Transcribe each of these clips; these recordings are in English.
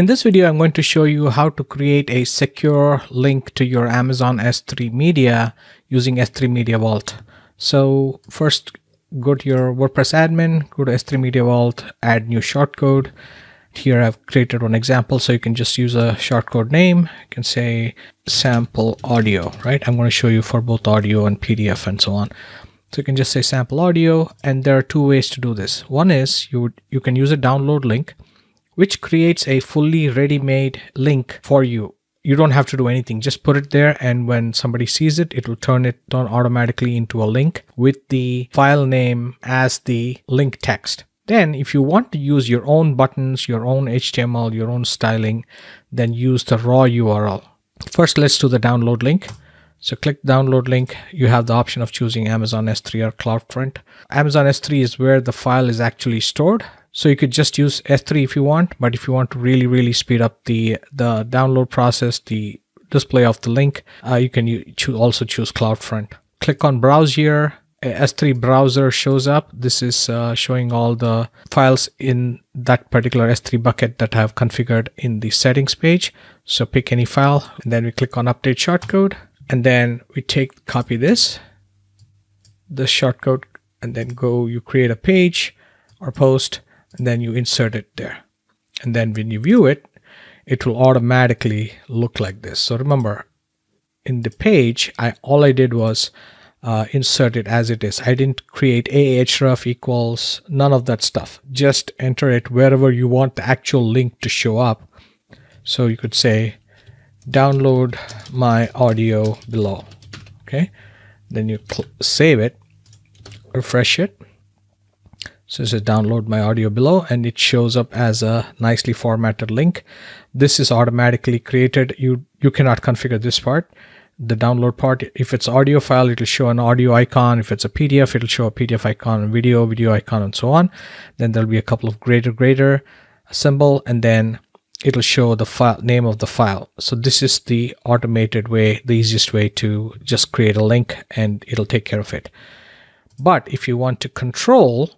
In this video, I'm going to show you how to create a secure link to your Amazon S3 Media using S3 Media Vault. So first, go to your WordPress admin, go to S3 Media Vault, add new shortcode. Here I've created one example, so you can just use a shortcode name. You can say sample audio, right? I'm going to show you for both audio and PDF and so on. So you can just say sample audio, and there are two ways to do this. One is you can use a download link, which creates a fully ready-made link for you. You don't have to do anything, just put it there, and when somebody sees it, it will turn automatically into a link with the file name as the link text. Then if you want to use your own buttons, your own HTML, your own styling, then use the raw URL. First, let's do the download link. So click download link. You have the option of choosing Amazon S3 or CloudFront. Amazon S3 is where the file is actually stored. So you could just use S3 if you want, but if you want to really speed up the download process, the display of the link, you can also choose CloudFront. Click on browse here. A S3 browser shows up. This is showing all the files in that particular S3 bucket that I have configured in the settings page. So pick any file, and then we click on update shortcode, and then we copy this shortcode, and then you create a page or post, and then you insert it there. And then when you view it, it will automatically look like this. So remember, in the page, all I did was insert it as it is. I didn't create ahref equals, none of that stuff. Just enter it wherever you want the actual link to show up. So you could say, download my audio below. Okay. Then you save it, refresh it. So it says download my audio below, and it shows up as a nicely formatted link. This is automatically created. You cannot configure this part. The download part, if it's audio file, it'll show an audio icon. If it's a PDF, it'll show a PDF icon, and video icon, and so on. Then there'll be a couple of greater symbol, and then it'll show the file name of the file. So this is the automated way, the easiest way to just create a link, and it'll take care of it. But if you want to control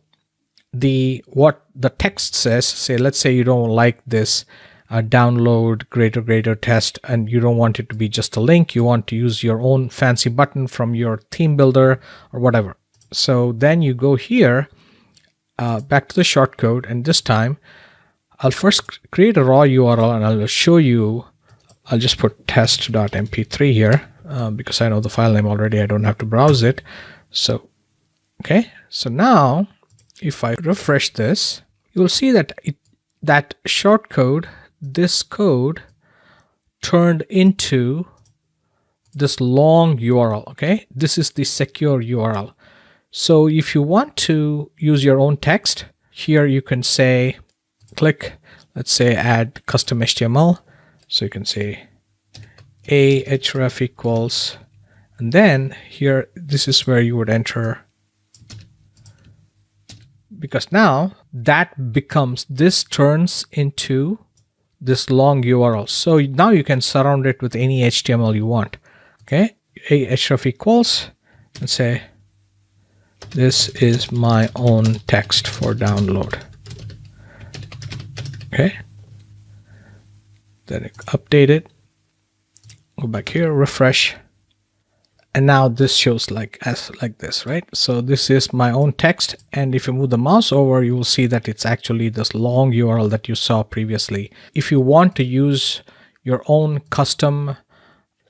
what the text says, let's say you don't like this download greater test, and you don't want it to be just a link, you want to use your own fancy button from your theme builder or whatever. So then you go here, back to the shortcode, and this time I'll first create a raw URL, and I'll show you. I'll just put test.mp3 here because I know the file name already. I don't have to browse it. So okay, so now if I refresh this, you will see that that shortcode, this code, turned into this long URL. Okay, this is the secure URL. So if you want to use your own text, here you can say, let's say add custom HTML. So you can say ahref equals, and then here, this is where you would enter, because now this turns into this long URL. So now you can surround it with any HTML you want. Okay, ahref equals, and say, this is my own text for download. Okay, then update it, go back here, refresh, and now this shows like this, right? So this is my own text, and if you move the mouse over, you will see that it's actually this long URL that you saw previously. If you want to use your own custom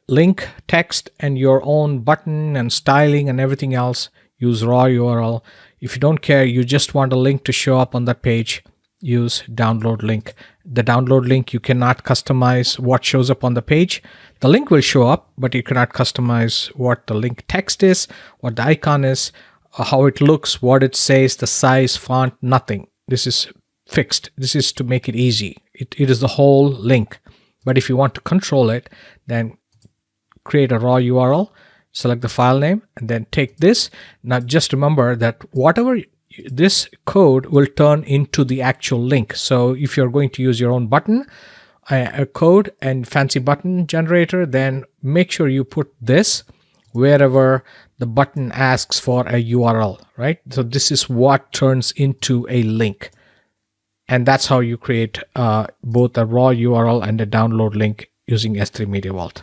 link text and your own button and styling and everything else, use raw URL. If you don't care, you just want a link to show up on that page, use download link. The download link, you cannot customize what shows up on the page. The link will show up, but you cannot customize what the link text is, what the icon is, how it looks, what it says, the size, font, nothing. This is fixed. This is to make it easy. It is the whole link. But if you want to control it, then create a raw URL, select the file name, and then take this. Now just remember that whatever this code will turn into the actual link. So if you're going to use your own button, a code and fancy button generator, then make sure you put this wherever the button asks for a URL, right? So this is what turns into a link. And that's how you create both a raw URL and a download link using S3 Media Vault.